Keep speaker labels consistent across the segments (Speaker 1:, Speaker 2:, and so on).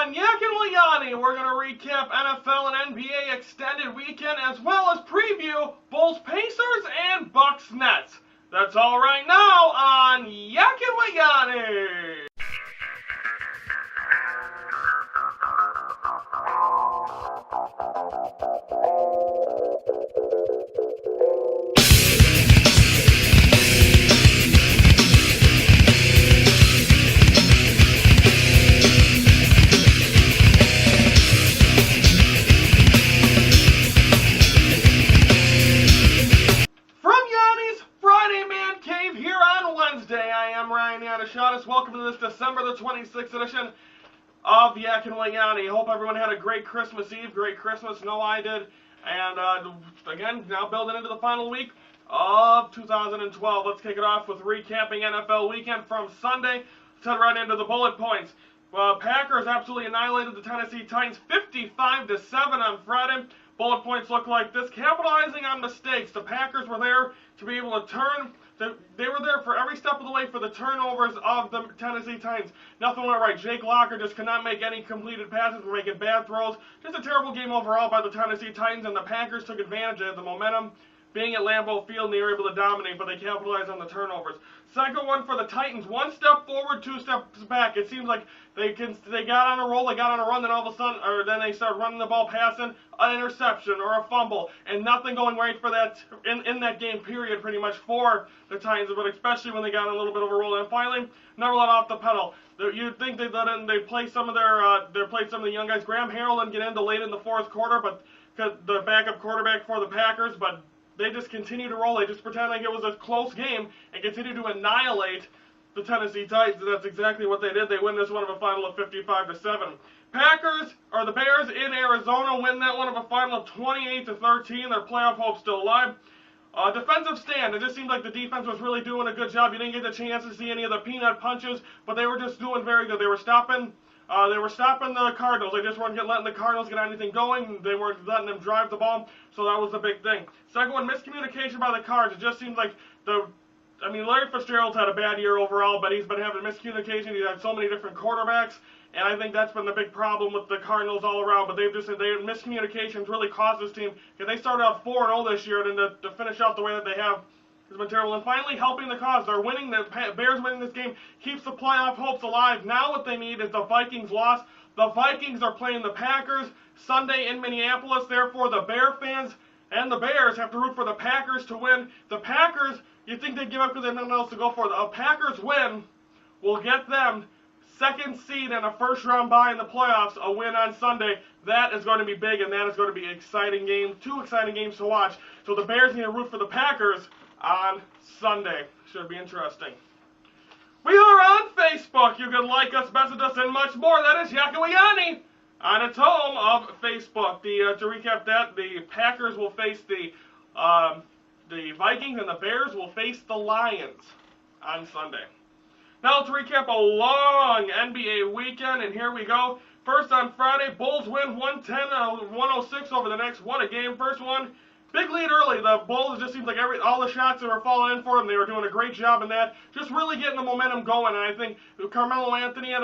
Speaker 1: on Yackin Wit Yoni, we're going to recap NFL and NBA extended weekend as well as preview Bulls Pacers and Bucks Nets. That's all right now on Yackin Wit Yoni. Welcome to this December the 26th edition of Yackin Wit Yoni. Hope everyone had a great Christmas Eve, great Christmas. No, I did. And again, now building into the final week of 2012. Let's kick it off with recapping NFL weekend from Sunday. Let's head right into the bullet points. Packers absolutely annihilated the Tennessee Titans 55-7 on Friday. Bullet points look like this: capitalizing on mistakes. The Packers were there to be able to turn. They were there for every step of the way for the turnovers of the Tennessee Titans. Nothing went right. Jake Locker just could not make any completed passes. We're making bad throws. Just a terrible game overall by the Tennessee Titans, and the Packers took advantage of the momentum being at Lambeau Field, and they were able to dominate, but they capitalized on the turnovers. Second one for the Titans: one step forward, two steps back. It seems like they got on a roll, they got on a run, then all of a sudden, then they start running the ball, passing, an interception or a fumble, and nothing going right for that in that game period, pretty much for the Titans, but especially when they got on a little bit of a roll. And finally, never let off the pedal. You'd think they play some of the young guys. Graham Harrell didn't get into late in the fourth quarter, but the backup quarterback for the Packers, but they just continue to roll. They just pretend like it was a close game and continue to annihilate the Tennessee Titans, and that's exactly what they did. They win this one of a final of 55-7. The Bears in Arizona win that one of a final of 28-13. Their playoff hope's still alive. Defensive stand. It just seemed like the defense was really doing a good job. You didn't get the chance to see any of the peanut punches, but they were just doing very good. They were stopping the Cardinals. They just weren't letting the Cardinals get anything going. They weren't letting them drive the ball, so that was the big thing. Second one, miscommunication by the Cards. It just seems like Larry Fitzgerald's had a bad year overall, but he's been having miscommunication. He's had so many different quarterbacks, and I think that's been the big problem with the Cardinals all around. But miscommunications really cost this team, because they started out 4-0 this year, and to finish out the way that they have has been terrible. And finally, helping the cause. They're winning. The Bears winning this game keeps the playoff hopes alive. Now what they need is the Vikings loss. The Vikings are playing the Packers Sunday in Minneapolis. Therefore, the Bear fans and the Bears have to root for the Packers to win. The Packers, you'd think they'd give up because they have nothing else to go for. The Packers win will get them second seed and a first-round bye in the playoffs, a win on Sunday. That is going to be big, and that is going to be an exciting game. Two exciting games to watch. So the Bears need to root for the Packers on Sunday. Should be interesting. We are on Facebook. You can like us, message us, and much more. That is Yackin Wit Yoni on its home of Facebook. To recap that, the Packers will face the Vikings, and the Bears will face the Lions on Sunday. Now let's recap a long NBA weekend, and here we go. First on Friday, Bulls win 110-106 over the Knicks. What a game. First one, big lead early. The Bulls, just seems like all the shots that were falling in for them, they were doing a great job in that. Just really getting the momentum going, and I think Carmelo Anthony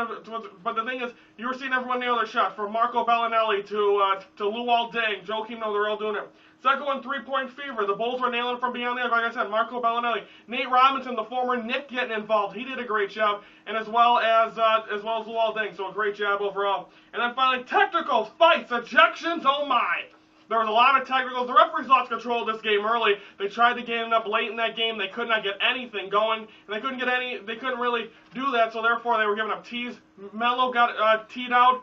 Speaker 1: but the thing is, you were seeing everyone nail their shot, from Marco Bellinelli to Luol Deng, Joakim Noah, they're all doing it. Second one, three-point fever. The Bulls were nailing from beyond the arc. Like I said, Marco Bellinelli, Nate Robinson, the former Knick, getting involved. He did a great job, and as well as Luol Deng. So a great job overall. And then finally, technicals, fights, ejections. Oh my! There was a lot of technicals. The referees lost control of this game early. They tried to get it up late in that game. They could not get anything going, and they couldn't really do that. So therefore, they were giving up tees. Melo got teed out.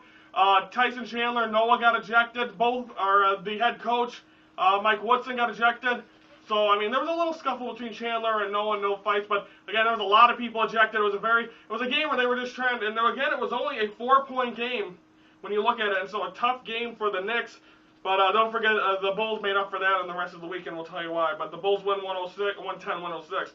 Speaker 1: Tyson Chandler, Noah got ejected. Both are the head coach. Mike Woodson got ejected. So, there was a little scuffle between Chandler and Noah, no fights, but again, there was a lot of people ejected. It was a game where they were just trying, and again, it was only a 4-point game when you look at it, and so a tough game for the Knicks, but don't forget, the Bulls made up for that in the rest of the weekend, we'll tell you why, but the Bulls win 110-106.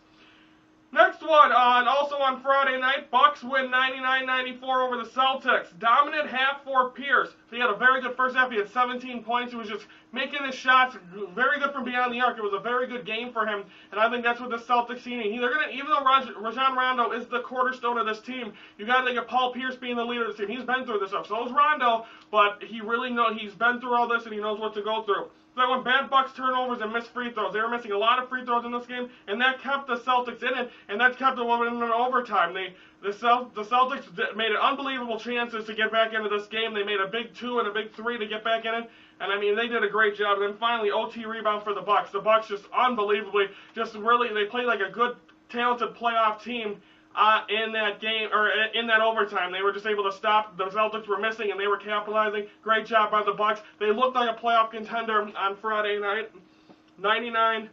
Speaker 1: Next one, also on Friday night, Bucks win 99-94 over the Celtics. Dominant half for Pierce. He had a very good first half. He had 17 points. He was just making his shots, very good from beyond the arc. It was a very good game for him, and I think that's what the Celtics need. They're gonna, even though Rajon Rondo is the cornerstone of this team, you got to think of Paul Pierce being the leader of this team. He's been through this stuff. So is Rondo, but he really he's been through all this, and he knows what to go through. So when bad Bucks turnovers and missed free throws, they were missing a lot of free throws in this game, and that kept the Celtics in it, and that kept them in overtime. The Celtics made unbelievable chances to get back into this game. They made a big 2 and a big 3 to get back in it, and I mean they did a great job. And then finally, OT rebound for the Bucks. The Bucks just unbelievably, just really, they played like a good, talented playoff team. In that game, or in that overtime, they were just able to stop. The Celtics were missing, and they were capitalizing. Great job by the Bucks. They looked like a playoff contender on Friday night. 99-94,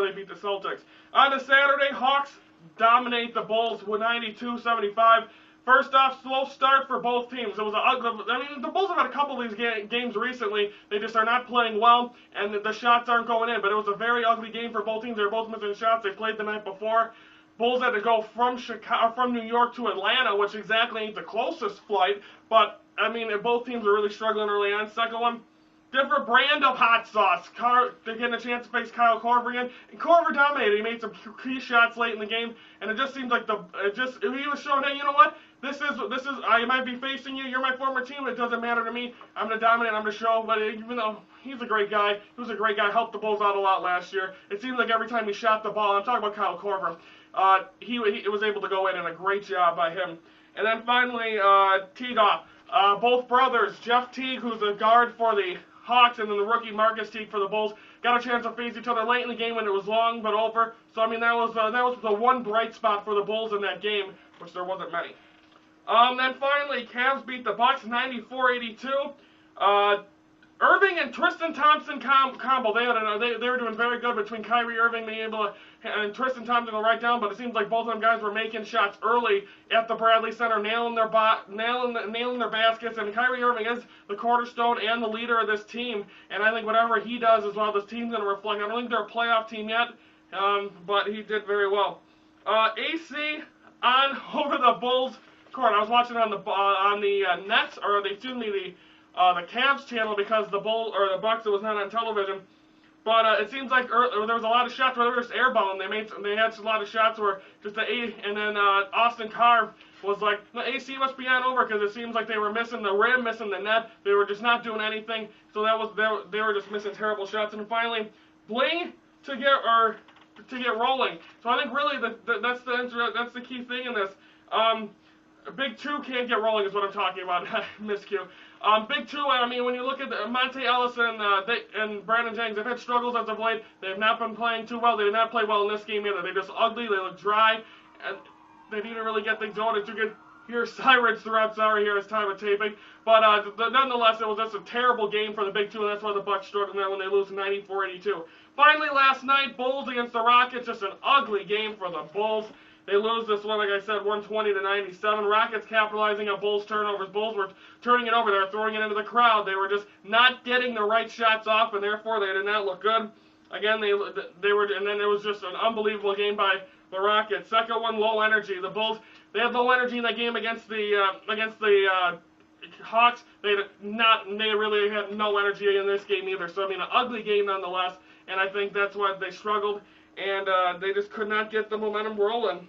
Speaker 1: they beat the Celtics. On the Saturday, Hawks dominate the Bulls with 92-75. First off, slow start for both teams. It was I mean, the Bulls have had a couple of these games recently. They just are not playing well, and the shots aren't going in. But it was a very ugly game for both teams. They were both missing shots. They played the night before. Bulls had to go from New York to Atlanta, which exactly ain't the closest flight, but, I mean, both teams are really struggling early on. Second one, different brand of hot sauce. They're getting a chance to face Kyle Korver again, and Korver dominated. He made some key shots late in the game, and it just seemed like he was showing, hey, you know what? This is, I might be facing you, you're my former team, it doesn't matter to me. I'm going to dominate, I'm going to show, but even though he's a great guy, he was a great guy, helped the Bulls out a lot last year. It seemed like every time he shot the ball, I'm talking about Kyle Korver, he was able to go in, and a great job by him. And then finally, Teague-off. Both brothers, Jeff Teague, who's a guard for the Hawks, and then the rookie Marcus Teague for the Bulls, got a chance to face each other late in the game when it was long but over. So, I mean, that was the one bright spot for the Bulls in that game, which there wasn't many. Then finally, Cavs beat the Bucks 94-82. Irving and Tristan Thompson combo, they were doing very good between Kyrie Irving being able to, and Tristan Thompson to write down, but it seems like both of them guys were making shots early at the Bradley Center, nailing their baskets, and Kyrie Irving is the cornerstone and the leader of this team, and I think whatever he does as well, this team's going to reflect. I don't think they're a playoff team yet, but he did very well. AC on over the Bulls court. I was watching on the Nets, or the Cavs channel, because the Bucks, it was not on television. But it seems like there was a lot of shots where they were just airballing. They had a lot of shots where just and then Austin Carr was like, the AC must be on over, because it seems like they were missing the rim, missing the net. They were just not doing anything. So they were just missing terrible shots. And finally, Bling to get rolling. So I think really that's the key thing in this. Big Two can't get rolling is what I'm talking about. Miscue. Big Two, I mean, when you look at Monte Ellis and Brandon Jennings, they've had struggles as of late. They have not been playing too well. They did not play well in this game either. They're just ugly. They look dry. And they need to really get things going. As you can hear sirens throughout. Sorry, here is time of taping. But nonetheless, it was just a terrible game for the Big Two, and that's why the Bucks struggled now when they lose 94-82. Finally, last night, Bulls against the Rockets. Just an ugly game for the Bulls. They lose this one, like I said, 120-97. Rockets capitalizing on Bulls turnovers. Bulls were turning it over. They were throwing it into the crowd. They were just not getting the right shots off, and therefore they did not look good. Again, they were, and then it was just an unbelievable game by the Rockets. Second one, low energy. The Bulls, they had low energy in that game against the Hawks. They really had no energy in this game either. So I mean, an ugly game nonetheless. And I think that's why they struggled, and they just could not get the momentum rolling.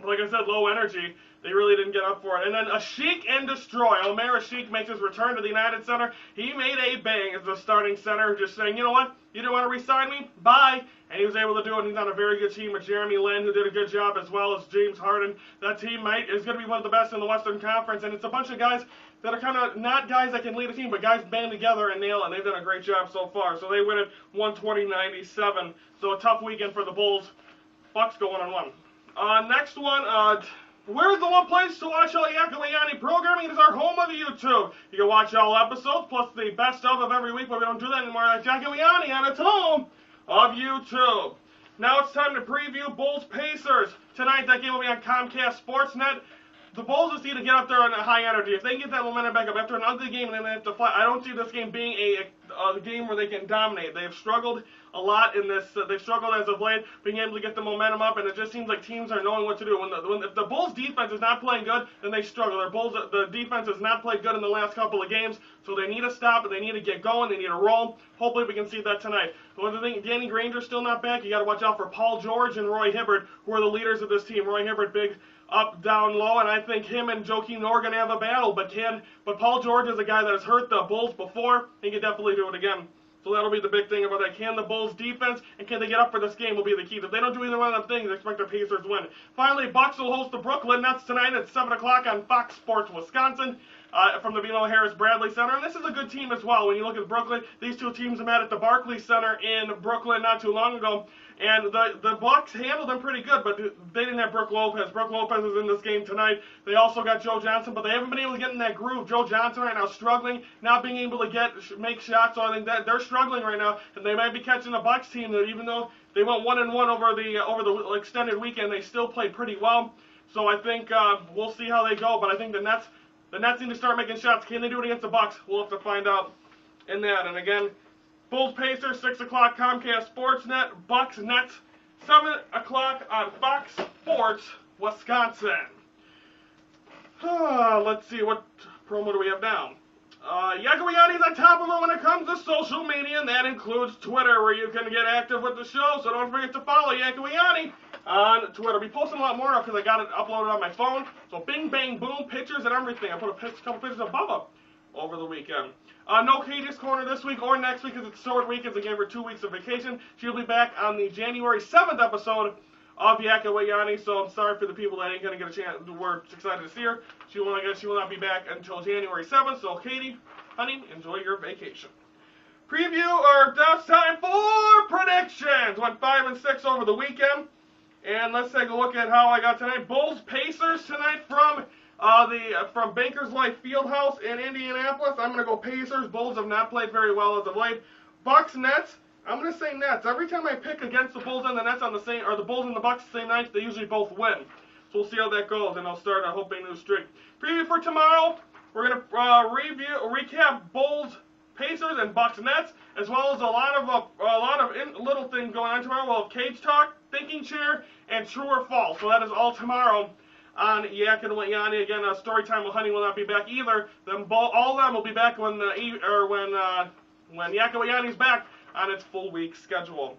Speaker 1: Like I said, low energy. They really didn't get up for it. And then a Sheik and destroy. Omer Sheik makes his return to the United Center. He made a bang as the starting center, just saying, you know what? You didn't want to re-sign me? Bye. And he was able to do it. And he's on a very good team with Jeremy Lin, who did a good job, as well as James Harden. That team is going to be one of the best in the Western Conference. And it's a bunch of guys that are kind of not guys that can lead a team, but guys band together and nail it. And they've done a great job so far. So they win it 120-97. So a tough weekend for the Bulls. Bucks go 1-1. Next one, where's the one place to watch all Yackin Wit Yoni programming? It is our home of YouTube. You can watch all episodes, plus the best of every week, but we don't do that anymore. Like Yackin Wit Yoni on its home of YouTube. Now it's time to preview Bulls-Pacers. Tonight, that game will be on Comcast Sportsnet. The Bulls just need to get up there on a high energy. If they can get that momentum back up after an ugly game and then they have to fight, I don't see this game being a game where they can dominate. They've struggled a lot in this. They've struggled as of late, being able to get the momentum up, and it just seems like teams are knowing what to do. If the Bulls' defense is not playing good, then they struggle. The defense has not played good in the last couple of games, so they need to stop it. They need to get going. They need to roll. Hopefully, we can see that tonight. The one thing, Danny Granger's still not back. You got to watch out for Paul George and Roy Hibbert, who are the leaders of this team. Roy Hibbert, big up, down, low, and I think him and Joakim Noah are going to have a battle. But Paul George is a guy that has hurt the Bulls before. He can definitely do it again. So that'll be the big thing about that. Can the Bulls defense and can they get up for this game will be the key. If they don't do either one of them things, expect the Pacers to win. Finally, Bucks will host the Brooklyn Nets tonight at 7 o'clock on Fox Sports Wisconsin from the Vino Harris Bradley Center. And this is a good team as well. When you look at Brooklyn, these two teams met at the Barclays Center in Brooklyn not too long ago. And the Bucks handled them pretty good, but they didn't have Brook Lopez. Brook Lopez is in this game tonight. They also got Joe Johnson, but they haven't been able to get in that groove. Joe Johnson right now struggling, not being able to make shots. So I think that they're struggling right now, and they might be catching a Bucks team that even though they went 1-1 over the extended weekend, they still played pretty well. So I think we'll see how they go. But I think the Nets need to start making shots. Can they do it against the Bucks? We'll have to find out in that. And again, Bulls Pacers, 6 o'clock Comcast Sportsnet, Bucks Nets, 7 o'clock on Fox Sports Wisconsin. Let's see, what promo do we have now? Yackin Wit Yoni's on top of it when it comes to social media, and that includes Twitter, where you can get active with the show, so don't forget to follow Yackin Wit Yoni on Twitter. I'll be posting a lot more now because I got it uploaded on my phone, so bing, bang, boom, pictures and everything. I put a couple pictures of Bubba over the weekend. No Katie's Corner this week or next week because it's short weekends. I gave her 2 weeks of vacation. She'll be back on the January 7th episode of Yackin Wit Yoni, so I'm sorry for the people that ain't going to get a chance. We're excited to see her. She will not be back until January 7th, so Katie, honey, enjoy your vacation. Preview, or now it's time for predictions. Went 5 and 6 over the weekend. And let's take a look at how I got tonight. Bulls Pacers tonight from Bankers Life Fieldhouse in Indianapolis. I'm going to go Pacers. Bulls have not played very well as of late. Bucks Nets. I'm going to say Nets. Every time I pick against the Bulls and the Nets on the same, or the Bulls and the Bucks the same night, they usually both win. So we'll see how that goes, and I'll start a hoping new streak. Preview for tomorrow. We're going to recap Bulls Pacers and Bucks Nets, as well as a lot of little things going on tomorrow. We'll have Cage Talk, Thinking Chair, and True or False. So that is all tomorrow on Yackin Wit Yoni. Again, Storytime with Honey will not be back either. All of them will be back when Yackin Wit Yoni's back on its full week schedule.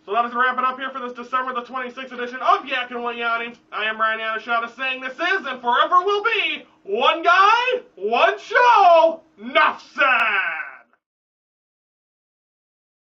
Speaker 1: So that is to wrap it up here for this December the 26th edition of Yackin Wit Yoni. I am Ryan Yanishada saying this is and forever will be one guy, one show, Nuff said.